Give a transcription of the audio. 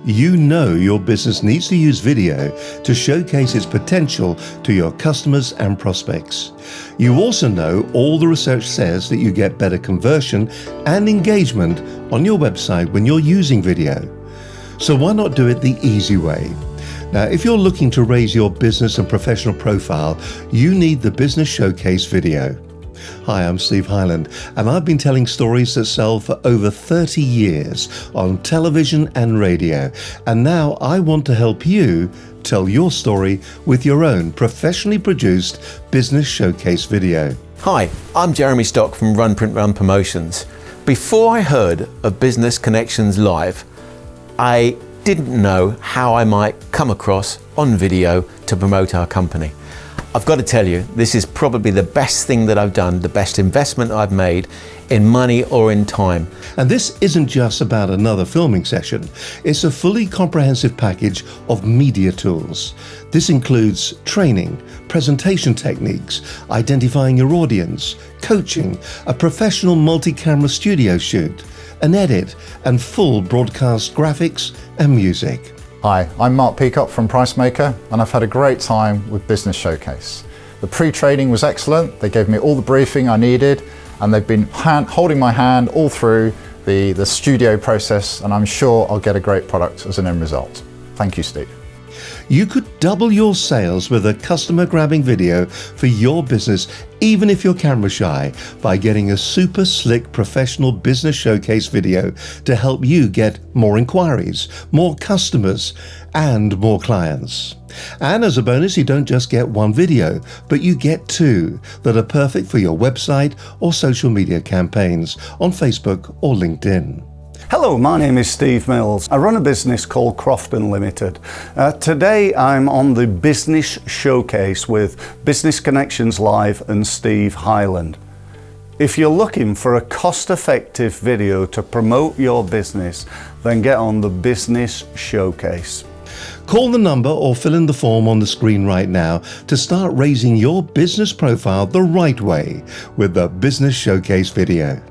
You know your business needs to use video to showcase its potential to your customers and prospects. You also know all the research says that you get better conversion and engagement on your website when you're using video. So why not do it the easy way? Now, if you're looking to raise your business and professional profile, you need the Business Showcase video. Hi, I'm Steve Hyland, and I've been telling stories that sell for over 30 years on television and radio. And now I want to help you tell your story with your own professionally produced Business Showcase video. Hi, I'm Jeremy Stock from Run Print Run Promotions. Before I heard of Business Connections Live, I didn't know how I might come across on video to promote our company. I've got to tell you, this is probably the best thing that I've done, the best investment I've made in money or in time. And this isn't just about another filming session. It's a fully comprehensive package of media tools. This includes training, presentation techniques, identifying your audience, coaching, a professional multi-camera studio shoot, an edit, and full broadcast graphics and music. Hi, I'm Mark Peacock from Pricemaker, and I've had a great time with Business Showcase. The pre-training was excellent. They gave me all the briefing I needed, and they've been holding my hand all through the studio process, and I'm sure I'll get a great product as an end result. Thank you, Steve. You could double your sales with a customer grabbing video for your business, even if you're camera shy, by getting a super slick professional Business Showcase video to help you get more inquiries, more customers, and more clients. And as a bonus, you don't just get one video, but you get two that are perfect for your website or social media campaigns on Facebook or LinkedIn. Hello, my name is Steve Mills. I run a business called Crofton Limited. Today I'm on the Business Showcase with Business Connections Live and Steve Hyland. If you're looking for a cost-effective video to promote your business, then get on the Business Showcase. Call the number or fill in the form on the screen right now to start raising your business profile the right way with the Business Showcase video.